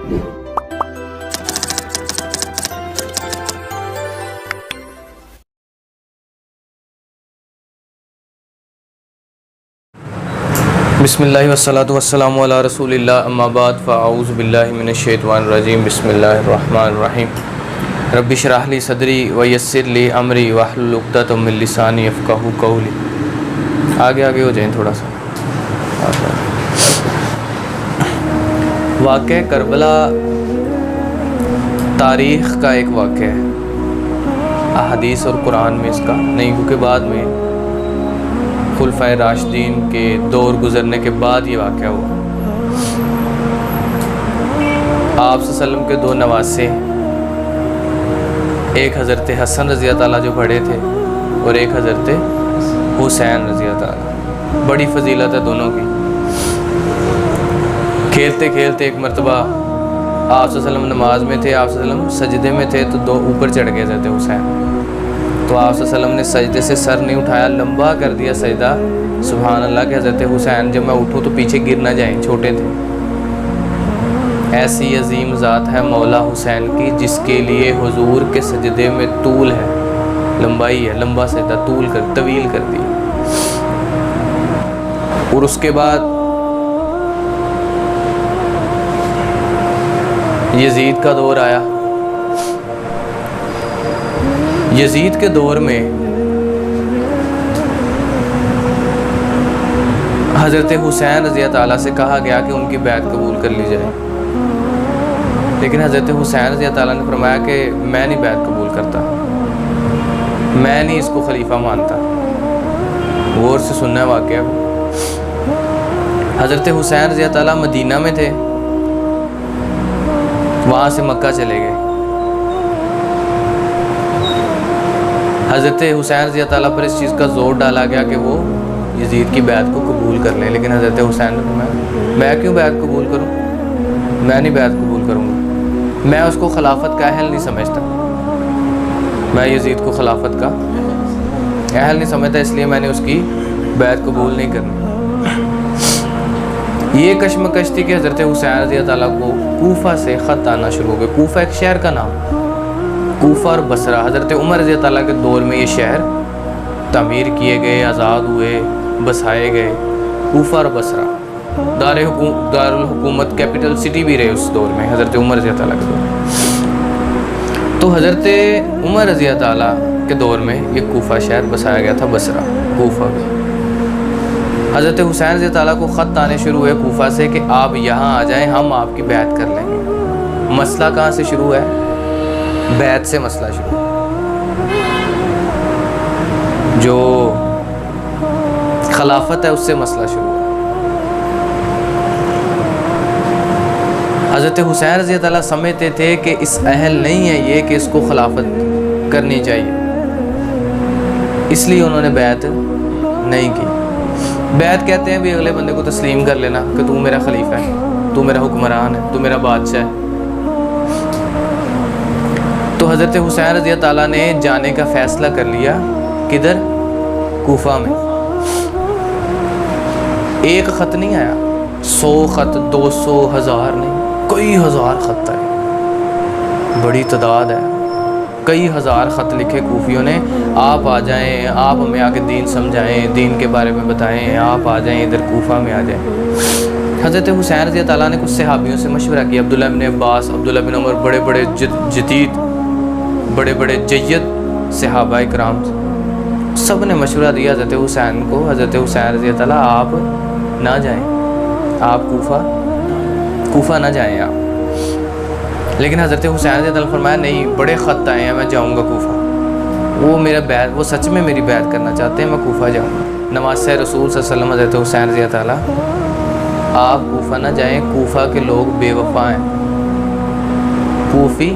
بسم اللہ والصلاۃ والسلام علی رسول اللہ، اما بعد فاعوذ باللہ من الشیطان الرجیم، بسم اللہ الرحمن الرحیم۔ رب اشرح لی صدری ویسر لی امری واحلل عقدۃ من لسانی یفقہوا قولی۔ آگے ہو جائیں تھوڑا سا۔ واقعہ کربلا تاریخ کا ایک واقعہ ہے، احادیث اور قرآن میں اس کا نہیں، کیونکہ بعد میں خلفائے راشدین کے دور گزرنے کے بعد یہ واقعہ ہوا۔ آپ صلی اللہ علیہ وسلم کے دو نواسے، ایک حضرت حسن رضی اللہ تعالیٰ جو بڑے تھے اور ایک حضرت حسین رضی اللہ تعالیٰ، بڑی فضیلت ہے دونوں کی۔ کھیلتے کھیلتے ایک مرتبہ آپ صلی اللہ علیہ وسلم نماز میں تھے، آپ صلی اللہ علیہ وسلم سجدے میں تھے تو دو اوپر چڑھ گئے حضرت حسین، تو آپ صلی اللہ علیہ وسلم نے سجدے سے سر نہیں اٹھایا، لمبا کر دیا سجدہ، سبحان اللہ کہ حضرت حسین جب میں اٹھوں تو پیچھے گر نہ جائیں، چھوٹے تھے۔ ایسی عظیم ذات ہے مولا حسین کی جس کے لیے حضور کے سجدے میں طول ہے، لمبائی ہے، لمبا سجدہ طویل کر دی۔ اور اس کے بعد یزید کا دور آیا۔ یزید کے دور میں حضرت حسین رضی اللہ تعالیٰ سے کہا گیا کہ ان کی بیعت قبول کر لی جائے، لیکن حضرت حسین رضی اللہ تعالیٰ نے فرمایا کہ میں نہیں بیعت قبول کرتا، میں نہیں اس کو خلیفہ مانتا۔ غور سے سننا ہے واقعہ۔ حضرت حسین رضی اللہ تعالیٰ مدینہ میں تھے، وہاں سے مکہ چلے گئے۔ حضرت حسین رضی اللہ تعالیٰ پر اس چیز کا زور ڈالا گیا کہ وہ یزید کی بیعت کو قبول کر لیں، لیکن حضرت حسین نے فرمایا میں کیوں بیعت قبول کروں، میں نہیں بیعت قبول کروں گا، میں اس کو خلافت کا اہل نہیں سمجھتا، میں یزید کو خلافت کا اہل نہیں سمجھتا، اس لیے میں نے اس کی بیعت قبول نہیں کرنی۔ یہ کشمکش تھی کہ حضرت حسین رضی اللہ تعالیٰ کو کوفہ سے خط آنا شروع ہو گئے۔ کوفہ ایک شہر کا نام، کوفہ اور بصرہ۔ حضرت عمر رضی اللہ تعالیٰ کے دور میں یہ شہر تعمیر کیے گئے، آزاد ہوئے، بسائے گئے۔ کوفہ اور بصرہ دارالحکومت کیپٹل سٹی بھی رہے اس دور میں، حضرت عمر رضی اللہ تعالیٰ کے دور میں۔ تو حضرت عمر رضی اللہ تعالیٰ کے دور میں یہ کوفہ شہر بسایا گیا تھا، بصرہ کوفہ بھی۔ حضرت حسین رضی اللہ تعالیٰ کو خط آنے شروع ہوئے کوفہ سے کہ آپ یہاں آ جائیں، ہم آپ کی بیعت کر لیں گے۔ مسئلہ کہاں سے شروع ہے؟ بیعت سے مسئلہ شروع، جو خلافت ہے اس سے مسئلہ شروع ہے۔ حضرت حسین رضی اللہ تعالیٰ سمجھتے تھے کہ اس اہل نہیں ہے یہ کہ اس کو خلافت کرنی چاہیے، اس لیے انہوں نے بیعت نہیں کی۔ بیعت کہتے ہیں بھی اگلے بندے کو تسلیم کر لینا کہ تو میرا خلیفہ ہے، تو میرا حکمران ہے، تو میرا بادشاہ ہے۔ تو حضرت حسین رضی اللہ تعالیٰ نے جانے کا فیصلہ کر لیا، کدھر؟ کوفہ میں۔ ایک خط نہیں آیا، 100 خط، 200، 1000 نہیں، کئی ہزار خط آئے، بڑی تعداد ہے، کئی ہزار خط لکھے کوفیوں نے، آپ آ جائیں، آپ ہمیں آ کے دین سمجھائیں، دین کے بارے میں بتائیں، آپ آ جائیں ادھر کوفہ میں آ جائیں۔ حضرت حسین رضی اللہ تعالیٰ نے کچھ صحابیوں سے مشورہ کیا، عبداللہ بن عباس، عبداللہ بن عمر، بڑے بڑے جدید، بڑے بڑے جید صحابہ کرام، سب نے مشورہ دیا حضرت حسین کو، حضرت حسین رضی اللہ تعالیٰ آپ نہ جائیں، آپ کوفہ نہ جائیں آپ۔ لیکن حضرت حسین رضی اللہ تعالیٰ فرمایا نہیں، بڑے خط آئے ہیں، میں جاؤں گا کوفہ، وہ سچ میں میری بیعت کرنا چاہتے ہیں، میں کوفہ جاؤں گا۔ نواسۂ رسول صلی اللہ علیہ وسلم حضرت حسین رضی اللہ تعالیٰ آپ کوفہ نہ جائیں، کوفہ کے لوگ بے وفا ہیں، کوفی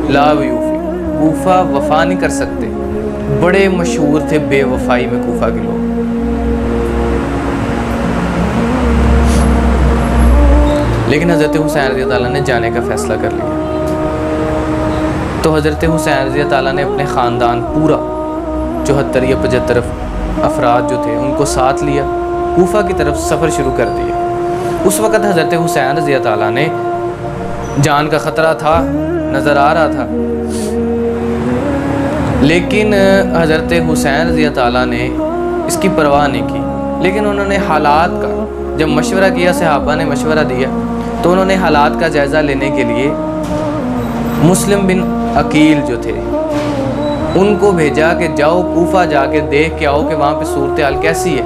لا ویوفی، کوفہ وفا نہیں کر سکتے، بڑے مشہور تھے بے وفائی میں کوفہ کے لوگ۔ لیکن حضرت حسین رضی اللہ تعالیٰ نے جانے کا فیصلہ کر لیا۔ تو حضرت حسین رضی اللہ تعالیٰ نے اپنے خاندان پورا 74 یا 75 افراد جو تھے ان کو ساتھ لیا، کوفہ کی طرف سفر شروع کر دیا۔ اس وقت حضرت حسین رضی اللہ تعالیٰ نے جان کا خطرہ تھا، نظر آ رہا تھا، لیکن حضرت حسین رضی اللہ تعالیٰ نے اس کی پرواہ نہیں کی. لیکن انہوں نے حالات کا جب مشورہ کیا، صحابہ نے مشورہ دیا، تو انہوں نے حالات کا جائزہ لینے کے لیے مسلم بن عقیل جو تھے ان کو بھیجا کہ جاؤ کوفہ جا کے دیکھ کے آؤ کہ وہاں پہ صورتحال کیسی ہے.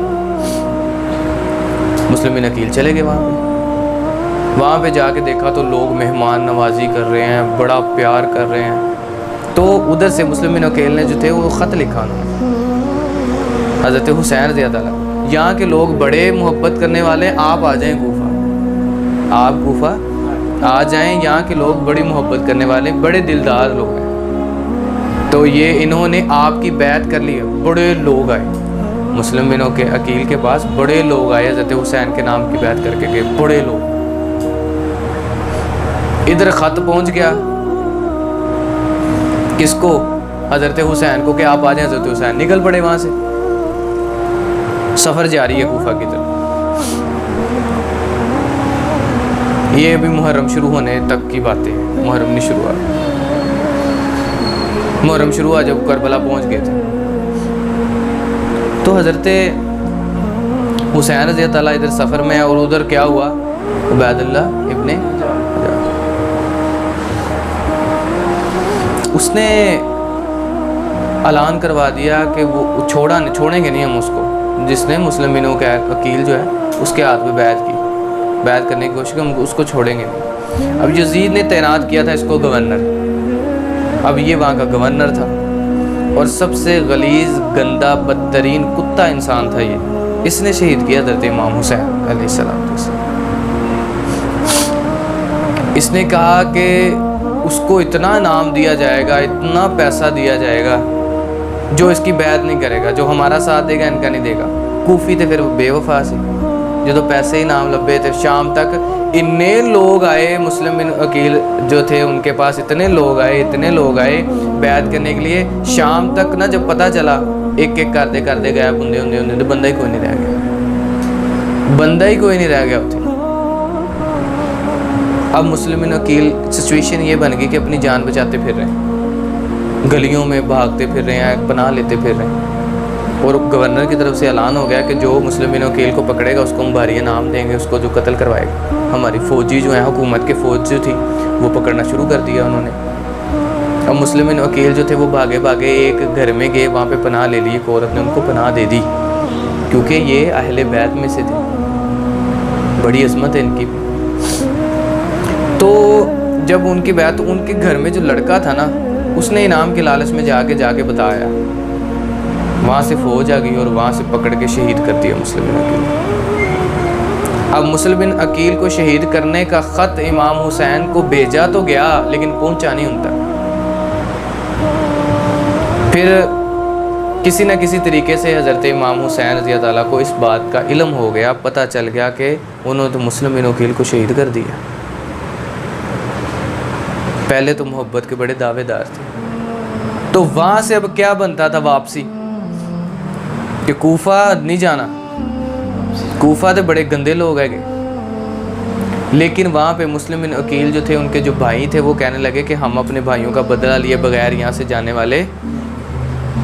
مسلم بن عقیل چلے گئے وہاں پہ جا کے دیکھا تو لوگ مہمان نوازی کر رہے ہیں، بڑا پیار کر رہے ہیں. تو ادھر سے مسلم بن عقیل نے جو تھے وہ خط لکھا انہوں نے حضرت حسین رضی اللہ تعالیٰ، یہاں کے لوگ بڑے محبت کرنے والے، آپ آ جائیں کوفہ، آپ کوفہ آ جائیں، یہاں کے لوگ بڑی محبت کرنے والے، بڑے دلدار لوگ ہیں. تو یہ انہوں نے آپ کی بیعت کر لی. بڑے لوگ آئے مسلم بن عقیل کے پاس، بڑے لوگ آئے حضرت حسین کے نام کی بیعت کر کے گئے، بڑے لوگ. ادھر خط پہنچ گیا کس کو؟ حضرت حسین کو، کہ آپ آ جائیں. حضرت حسین نکل پڑے وہاں سے، سفر جاری ہے کوفہ کی طرف. یہ ابھی محرم شروع ہونے تک کی باتیں ہیں، محرم نہیں شروع ہوا، محرم شروع ہوا جب کربلا پہنچ گئے تھے. تو حضرت حسین رضی اللہ تعالیٰ ادھر سفر میں، اور ادھر کیا ہوا؟ عبید اللہ ابن اس نے اعلان کروا دیا کہ وہ چھوڑیں گے نہیں ہم اس کو، جس نے مسلم بن عقیل جو ہے اس کے ہاتھ پہ بیعت کرنے کی کوشش کی، ہم اس کو چھوڑیں گے نہیں. اب یزید نے تعینات کیا تھا اس کو گورنر. اب یہ وہاں کا گورنر تھا اور سب سے غلیظ، گندا، بدترین کتا انسان تھا یہ. اس نے شہید کیا حضرت امام حسین علیہ السلام. اس نے کہا کہ اس کو اتنا انعام دیا جائے گا، اتنا پیسہ دیا جائے گا، جو اس کی بیعت نہیں کرے گا، جو ہمارا ساتھ دے گا ان کا نہیں دے گا. کوفی تھے پھر وہ بے وفا سی، جو پیسے ہی نام لبے تھے. شام تک اتنے لوگ آئے، مسلم بن عقیل جو تھے ان کے پاس اتنے لوگ آئے بیعت کرنے کے لیے. شام تک نا جب پتہ چلا، ایک ایک کرتے گیا، بندے بندہ ہی کوئی نہیں رہ گیا اتنے. اب مسلم بن عقیل سچویشن یہ بن گئی کہ اپنی جان بچاتے پھر رہے ہیں، گلیوں میں بھاگتے پھر رہے ہیں، پناہ لیتے پھر رہے ہیں. اور گورنر کی طرف سے اعلان ہو گیا کہ جو مسلم بن عقیل کو پکڑے گا اس کو ہم بھاری انعام دیں گے، اس کو جو قتل کروائے گا. ہماری فوجی جو ہیں، حکومت کے فوج جو تھی وہ پکڑنا شروع کر دیا انہوں نے. اب مسلم بن عقیل جو تھے وہ بھاگے ایک گھر میں گئے، وہاں پہ پناہ لے لی. ایک عورت نے ان کو پناہ دے دی کیونکہ یہ اہل بیت میں سے تھے، بڑی عظمت ہے ان کی. تو جب ان کی بیعت، ان کے گھر میں جو لڑکا تھا نا، اس نے انعام کے لالچ میں جا کے بتایا. وہاں سے فوج آ گئی اور وہاں سے پکڑ کے شہید کر دیا مسلم بن عقیل. اب مسلم بن عقیل کو شہید کرنے کا خط امام حسین کو بھیجا تو گیا لیکن پہنچا نہیں ان تک. پھر کسی نہ کسی طریقے سے حضرت امام حسین رضی اللہ تعالیٰ کو اس بات کا علم ہو گیا، پتہ چل گیا کہ انہوں نے تو مسلم بن عقیل کو شہید کر دیا. پہلے تو محبت کے بڑے دعوے دار تھے. تو وہاں سے اب کیا بنتا تھا واپسی، کہ کوفہ نہیں جانا، کوفہ تو بڑے گندے لوگ ہیں. لیکن وہاں پہ مسلم بن عقیل جو تھے، ان کے جو بھائی تھے، وہ کہنے لگے کہ ہم اپنے بھائیوں کا بدلہ لیے بغیر یہاں سے جانے والے،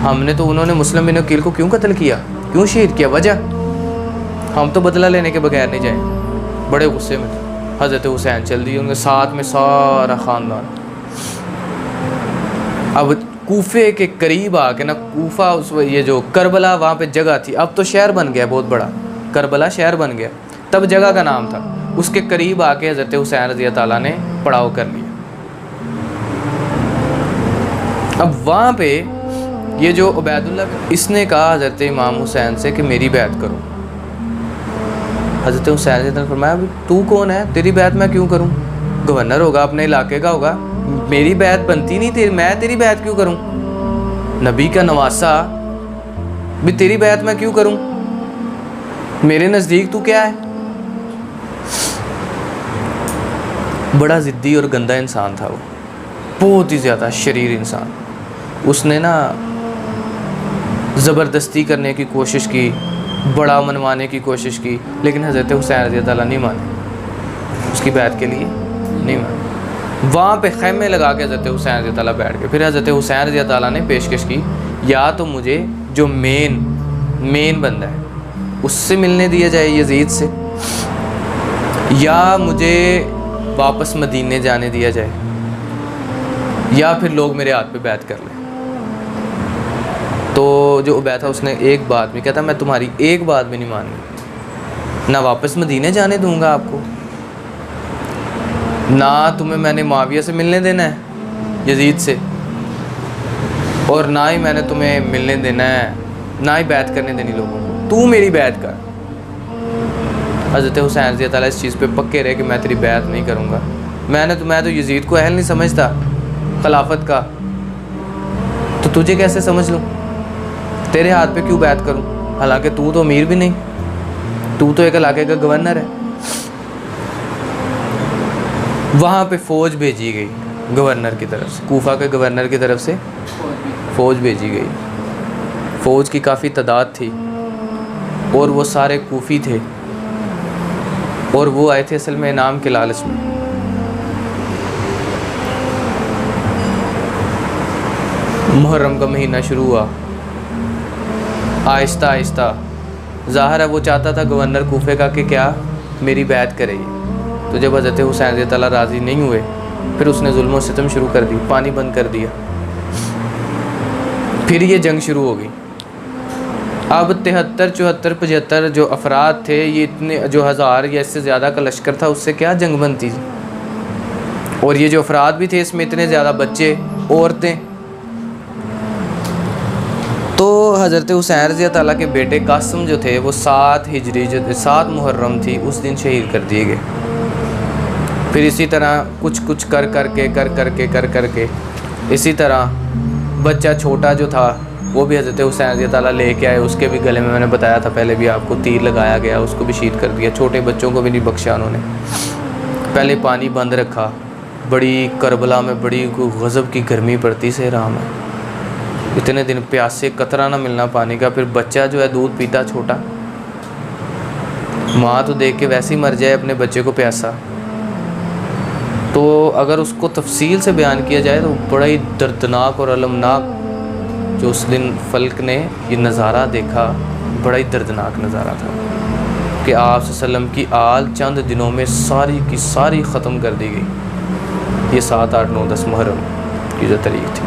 ہم نے تو، انہوں نے مسلم بن عقیل کو کیوں قتل کیا، کیوں شہید کیا، وجہ ہم تو بدلہ لینے کے بغیر نہیں جائیں. بڑے غصے میں حضرت حسین چل دی، ان کے ساتھ میں سارا خاندان. اب کوفے کے قریب آ کے نا، کوفہ یہ جو کربلا وہاں پہ جگہ تھی، اب تو شہر بن گیا بہت بڑا، کربلا شہر بن گیا، تب جگہ کا نام تھا. اس کے قریب آ کے حضرت حسین رضی اللہ تعالیٰ نے پڑاؤ کر لیا. اب وہاں پہ یہ جو عبید اللہ، اس نے کہا حضرت امام حسین سے کہ میری بیعت کرو. حضرت حسین رضی اللہ نے فرمایا تو کون ہے، تیری بیعت میں کیوں کروں، گورنر ہوگا، اپنے علاقے کا ہوگا، میری بیعت بنتی نہیں، میں تیری بیعت کیوں کروں، نبی کا نواسا بھی تیری بیعت میں کیوں کروں، میرے نزدیک تو کیا ہے. بڑا ضدی اور گندا انسان تھا وہ، بہت ہی زیادہ شریر انسان. اس نے نا زبردستی کرنے کی کوشش کی، بڑا منوانے کی کوشش کی، لیکن حضرت حسین رضی اللہ تعالیٰ نہیں مانے، اس کی بیعت کے لیے نہیں مانے. وہاں پہ خیمے لگا کے حضرت حسین رضی اللہ بیٹھ گئے. پھر حضرت حسین رضی اللہ نے پیشکش کی یا تو مجھے جو مین بندہ ہے اس سے ملنے دیا جائے یزید سے, یا مجھے واپس مدینے جانے دیا جائے, یا پھر لوگ میرے ہاتھ پہ بیعت کر لیں. تو جو عبید تھا اس نے ایک بات بھی کہتا میں تمہاری ایک بات بھی نہیں مانوں, نہ واپس مدینے جانے دوں گا آپ کو, نہ تمہیں میں نے معاویہ سے ملنے دینا ہے یزید سے, اور نہ ہی میں نے تمہیں ملنے دینا ہے, نہ ہی بیعت کرنے دینی لوگوں کو, تو میری بیعت کر. حضرت حسین رضی اللہ اس چیز پہ پکے رہے کہ میں تیری بیعت نہیں کروں گا. میں تو یزید کو اہل نہیں سمجھتا خلافت کا, تو تجھے کیسے سمجھ لوں, تیرے ہاتھ پہ کیوں بیعت کروں, حالانکہ تو امیر بھی نہیں, تو ایک علاقے کا گورنر ہے. وہاں پہ فوج بھیجی گئی گورنر کی طرف سے, کوفہ کے گورنر کی طرف سے فوج بھیجی گئی. فوج کی کافی تعداد تھی اور وہ سارے کوفی تھے, اور وہ آئے تھے اصل میں انعام کے لالچ میں. محرم کا مہینہ شروع ہوا, آہستہ آہستہ ظاہر ہے وہ چاہتا تھا گورنر کوفے کا کہ کیا میری بیعت کرے گی. تو جب حضرت حسین رضی اللہ راضی نہیں ہوئے پھر اس نے ظلم و ستم شروع کر دی, پانی بند کر دیا. پھر یہ جنگ شروع ہو گئی. اب 73 74 75 جو افراد تھے, یہ اتنے جو 1000 یا اس سے زیادہ کا لشکر تھا, اس سے کیا جنگ بنتی تھی. اور یہ جو افراد بھی تھے اس میں اتنے زیادہ بچے, عورتیں. تو حضرت حسین رضی اللہ کے بیٹے قاسم جو تھے وہ 7 ہجری جو 7 محرم تھی اس دن شہید کر دیے گئے. پھر اسی طرح کچھ کر کے اسی طرح بچہ چھوٹا جو تھا وہ بھی حضرت حسین رضی اللہ لے کے آئے, اس کے بھی گلے میں نے بتایا تھا پہلے بھی آپ کو, تیر لگایا گیا, اس کو بھی شہید کر دیا. چھوٹے بچوں کو بھی نہیں بخشا انہوں نے. پہلے پانی بند رکھا, بڑی کربلا میں بڑی غضب کی گرمی پڑتی صحرا میں, اتنے دن پیاسے قطرہ نہ ملنا پانی کا. پھر بچہ جو ہے دودھ پیتا چھوٹا, ماں تو دیکھ کے ویسے ہی مر جائے اپنے بچے کو پیاسا. تو اگر اس کو تفصیل سے بیان کیا جائے تو بڑا ہی دردناک اور المناک جو اس دن فلک نے یہ نظارہ دیکھا, بڑا ہی دردناک نظارہ تھا کہ آپ صلی اللہ علیہ وسلم کی آل چند دنوں میں ساری کی ساری ختم کر دی گئی. یہ 7 8 9 10 محرم کی جو تاریخ تھی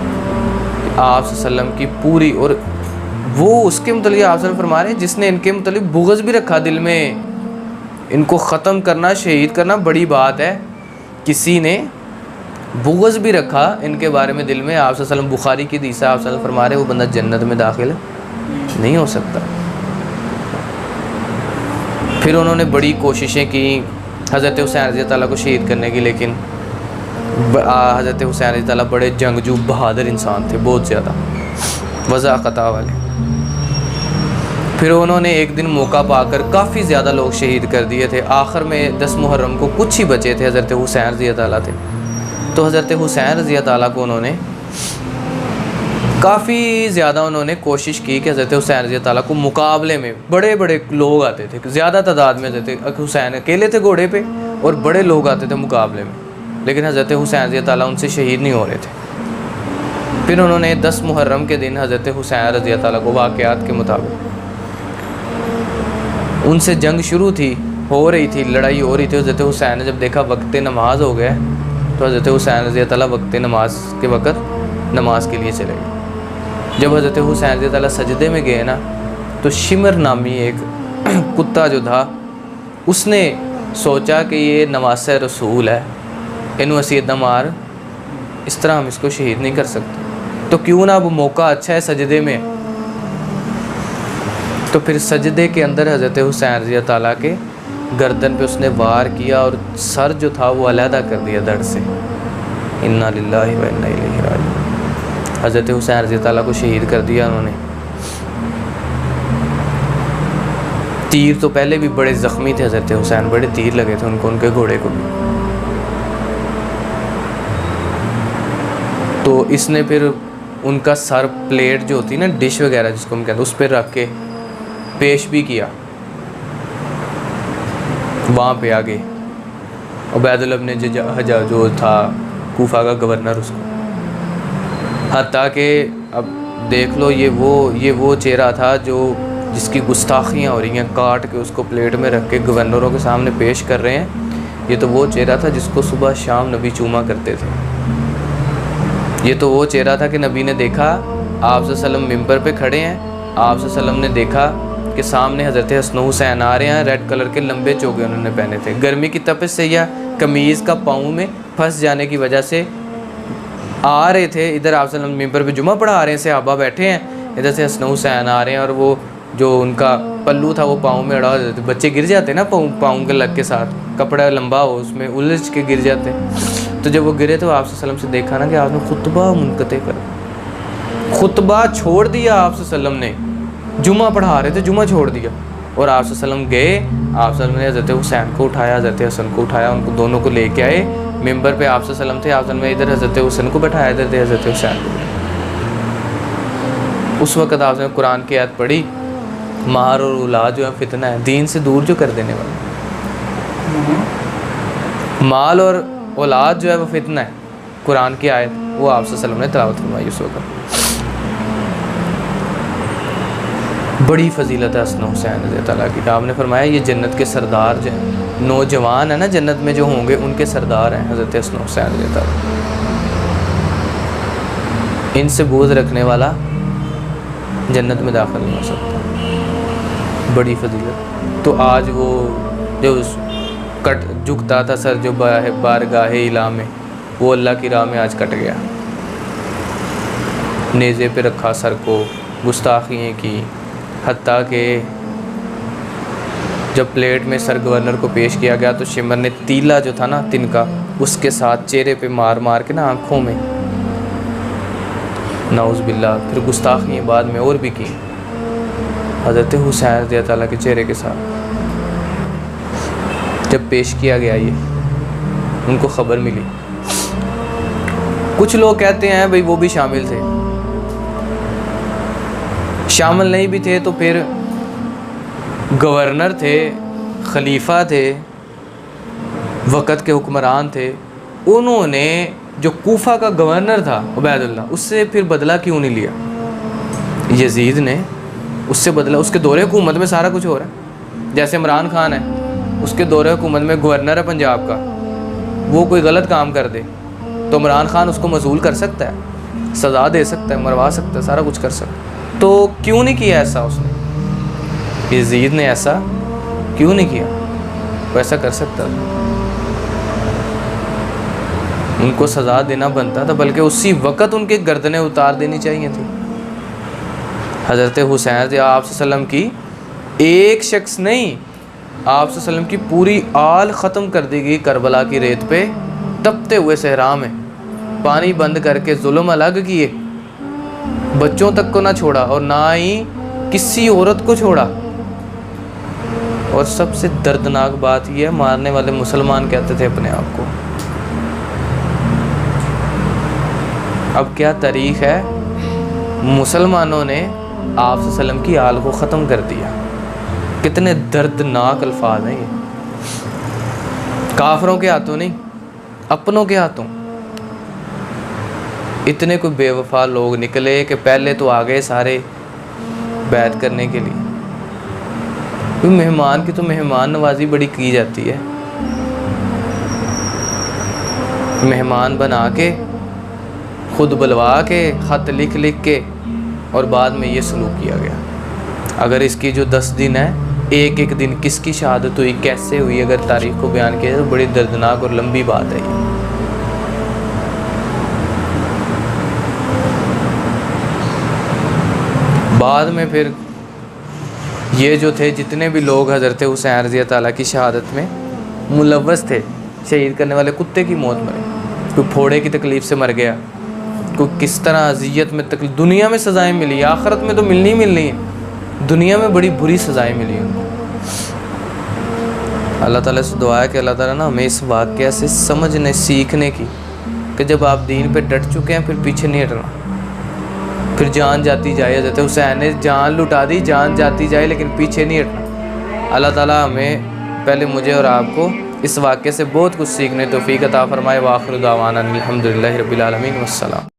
آپ صلی اللہ علیہ وسلم کی پوری, اور وہ اس کے متعلق آپ صلی اللہ علیہ وسلم فرما رہے ہیں جس نے ان کے متعلق بغض بھی رکھا دل میں, ان کو ختم کرنا شہید کرنا بڑی بات ہے. کسی نے بغض بھی رکھا ان کے بارے میں دل میں, آپ صلی اللہ علیہ وسلم بخاری کی حدیث ہے, آپ صلی اللہ علیہ وسلم فرما رہے ہیں وہ بندہ جنت میں داخل نہیں ہو سکتا. پھر انہوں نے بڑی کوششیں کی حضرت حسین رضی اللہ کو شہید کرنے کی, لیکن حضرت حسین رضی اللہ بڑے جنگجو بہادر انسان تھے, بہت زیادہ وضع خطا والے. پھر انہوں نے ایک دن موقع پا کر کافی زیادہ لوگ شہید کر دیے تھے. آخر میں 10 محرم کو کچھ ہی بچے تھے, حضرت حسین رضی اللہ تھے. تو حضرت حسین رضی اللہ کو انہوں نے کافی زیادہ کوشش کی کہ حضرت حسین رضی اللہ کو مقابلے میں بڑے لوگ آتے تھے, زیادہ تعداد میں حضرت حسین اکیلے تھے گھوڑے پہ اور بڑے لوگ آتے تھے مقابلے میں, لیکن حضرت حسین رضی اللہ ان سے شہید نہیں ہو رہے تھے. پھر انہوں نے 10 محرم کے دن حضرت حسین رضی اللہ کو واقعات کے مطابق ان سے جنگ شروع تھی, ہو رہی تھی, لڑائی ہو رہی تھی. حضرت حسین نے جب دیکھا وقت نماز ہو گیا تو حضرت حسین رضی اللہ وقت نماز کے وقت نماز کے لیے چلے گئے. جب حضرت حسین رضی اللہ سجدے میں گئے نا تو شمر نامی ایک کتا جو تھا اس نے سوچا کہ یہ نواس رسول ہے, انہوں اسیدہ مار, اس طرح ہم اس کو شہید نہیں کر سکتے, تو کیوں نہ اب موقع اچھا ہے سجدے میں. تو پھر سجدے کے اندر حضرت حسین رضی اللہ کے گردن پہ اس نے وار کیا اور سر جو تھا وہ علیحدہ کر دیا دڑ سے. انا للہ و انا الیہ راجعون. حضرت حسین رضی اللہ کو شہید کر دیا انہوں نے. تیر تو پہلے بھی بڑے زخمی تھے حضرت حسین, بڑے تیر لگے تھے ان کو, ان کے گھوڑے کو بھی. تو اس نے پھر ان کا سر پلیٹ جو ہوتی نا ڈش وغیرہ جس کو ہم کہتے ہیں اس پہ رکھ کے پیش بھی کیا وہاں پہ آگے. عبید اللہ بن حجاج جو تھا کوفہ کا گورنر اس کو، حتیٰ کہ اب دیکھ لو یہ وہ چہرہ تھا جس کی گستاخیاں ہو رہی ہیں، کاٹ کے اس کو پلیٹ میں رکھ کے گورنروں کے سامنے پیش کر رہے ہیں۔ یہ تو وہ چہرہ تھا جس کو صبح شام نبی چوما کرتے تھے۔ یہ تو وہ چہرہ تھا کہ نبی نے دیکھا، آپ صلی اللہ علیہ وسلم ممبر پہ کھڑے ہیں، آپ صلی اللہ علیہ وسلم نے دیکھا کہ سامنے حضرت حسن و حسین آ رہے ہیں، ریڈ کلر کے لمبے چوگے انہوں نے پہنے تھے، گرمی کی تپش سے یا قمیض کا پاؤں میں پھنس جانے کی وجہ سے آ رہے تھے۔ ادھر آپ صلی اللہ علیہ وسلم ممبر پہ جمعہ پڑھا رہے ہیں، صحابہ بیٹھے ہیں، ادھر سے حسن و حسین آ رہے ہیں، اور وہ جو ان کا پلو تھا وہ پاؤں میں اڑا ہو جاتے، بچے گر جاتے نا پاؤں کے لگ کے ساتھ، کپڑا لمبا ہو اس میں الجھ کے گر جاتے۔ تو جب وہ گرے تو آپ صلی اللہ علیہ وسلم سے دیکھا نا کہ آپ نے خطبہ منقطع کر، خطبہ چھوڑ دیا آپ صلی اللہ علیہ وسلم نے، جمعہ پڑھا رہے تھے، جمعہ چھوڑ دیا، اور آپ صلی اللہ علیہ وسلم گئے، آپ صلی اللہ علیہ وسلم نے حضرت حسین کو اٹھایا، حضرت حسن کو اٹھایا، ان کو دونوں کو لے کے آئے ممبر پہ۔ آپ صلی اللہ علیہ وسلم تھے، آپ صلی اللہ علیہ وسلم نے ادھر حضرت حسن کو بٹھایا، ادھر تھے حضرت حسین کو بٹھایا۔ اس وقت آپ نے قرآن کی آیت پڑھی، مہر اور اولاد جو ہے فتنہ ہے، دین سے دور جو کر دینے والا، مال اور اولاد جو ہے وہ فتنہ ہے، قرآن کی آیت وہ آپ صلی اللہ علیہ وسلم نے تلاوت فرمائی اس وقت۔ بڑی فضیلت ہے حسن و حسین رضی اللہ تعالیٰ کی۔ آپ نے فرمایا یہ جنت کے سردار جو ہیں، نوجوان ہیں نا جنت میں جو ہوں گے ان کے سردار ہیں حضرت حسن و حسین رضی اللہ تعالیٰ۔ ان سے بغض رکھنے والا جنت میں داخل نہیں ہو سکتا، بڑی فضیلت۔ تو آج وہ جو کٹ جھکتا تھا سر جو بارگاہ الہ میں، وہ اللہ کی راہ میں آج کٹ گیا، نیزے پہ رکھا سر کو، گستاخیاں کی، حتیٰ کہ جب پلیٹ میں سر گورنر کو پیش کیا گیا تو شمر نے تیلا جو تھا نا تنکا، اس کے ساتھ چہرے پہ مار مار کے نا آنکھوں میں، نعوذ باللہ۔ پھر گستاخیاں بعد میں اور بھی کی حضرت حسین رضی اللہ تعالیٰ کے چہرے کے ساتھ۔ جب پیش کیا گیا یہ ان کو خبر ملی، کچھ لوگ کہتے ہیں بھئی وہ بھی شامل تھے، شامل نہیں بھی تھے تو پھر گورنر تھے، خلیفہ تھے، وقت کے حکمران تھے، انہوں نے جو کوفہ کا گورنر تھا عبید اللہ، اس سے پھر بدلہ کیوں نہیں لیا؟ یزید نے اس سے بدلہ، اس کے دور حکومت میں سارا کچھ ہو رہا ہے، جیسے عمران خان ہے، اس کے دور حکومت میں گورنر ہے پنجاب کا، وہ کوئی غلط کام کر دے تو عمران خان اس کو معزول کر سکتا ہے، سزا دے سکتا ہے، مروا سکتا ہے، سارا کچھ کر سکتا ہے۔ تو کیوں نہیں کیا ایسا اس نے؟ یزید نے ایسا کیوں نہیں کیا؟ وہ ایسا کر سکتا تھا، ان کو سزا دینا بنتا تھا، بلکہ اسی وقت ان کی گردنیں اتار دینی چاہیے تھی۔ حضرت حسین آپ صلی اللہ علیہ وسلم کی ایک شخص نہیں، آپ صلی اللہ علیہ وسلم کی پوری آل ختم کر دی گئی کربلا کی ریت پہ، تپتے ہوئے صحرا میں، پانی بند کر کے ظلم الگ کیے، بچوں تک کو نہ چھوڑا اور نہ ہی کسی عورت کو چھوڑا۔ اور سب سے دردناک بات یہ ہے، مارنے والے مسلمان کہتے تھے اپنے آپ کو۔ اب کیا تاریخ ہے، مسلمانوں نے آپ صلی اللہ علیہ وسلم کی آل کو ختم کر دیا۔ کتنے دردناک الفاظ ہیں یہ، کافروں کے ہاتھوں نہیں، اپنوں کے ہاتھوں۔ اتنے کوئی بے وفا لوگ نکلے کہ پہلے تو آ گئے سارے بیعت کرنے کے لیے۔ کوئی مہمان کی تو مہمان نوازی بڑی کی جاتی ہے، مہمان بنا کے، خود بلوا کے، خط لکھ لکھ کے، اور بعد میں یہ سلوک کیا گیا۔ اگر اس کی جو 10 دن ہے، ایک ایک دن کس کی شہادت ہوئی، کیسے ہوئی، اگر تاریخ کو بیان کیا جائے تو بڑی دردناک اور لمبی بات ہے یہ۔ بعد میں پھر یہ جو تھے جتنے بھی لوگ حضرت حسین رضی اللہ تعالیٰ کی شہادت میں ملوث تھے، شہید کرنے والے کتے کی موت مرے، کوئی پھوڑے کی تکلیف سے مر گیا، کوئی کس طرح اذیت میں تکلیف، دنیا میں سزائیں ملی، آخرت میں تو ملنی ہیں، دنیا میں بڑی بری سزائیں ملی ان کو۔ اللہ تعالیٰ سے دعا ہے کہ اللہ تعالیٰ نا ہمیں اس واقعہ سے سمجھنے سیکھنے کی، کہ جب آپ دین پہ ڈٹ چکے ہیں پھر پیچھے نہیں ہٹنا، پھر جان جاتی جائے۔ حضرت حسین نے جان لٹا دی، جان جاتی جائے لیکن پیچھے نہیں ہٹنا۔ اللہ تعالیٰ ہمیں، پہلے مجھے اور آپ کو اس واقعے سے بہت کچھ سیکھنے توفیق عطا فرمائے۔ وآخر دعوانا الحمدللہ رب العالمین والسلام۔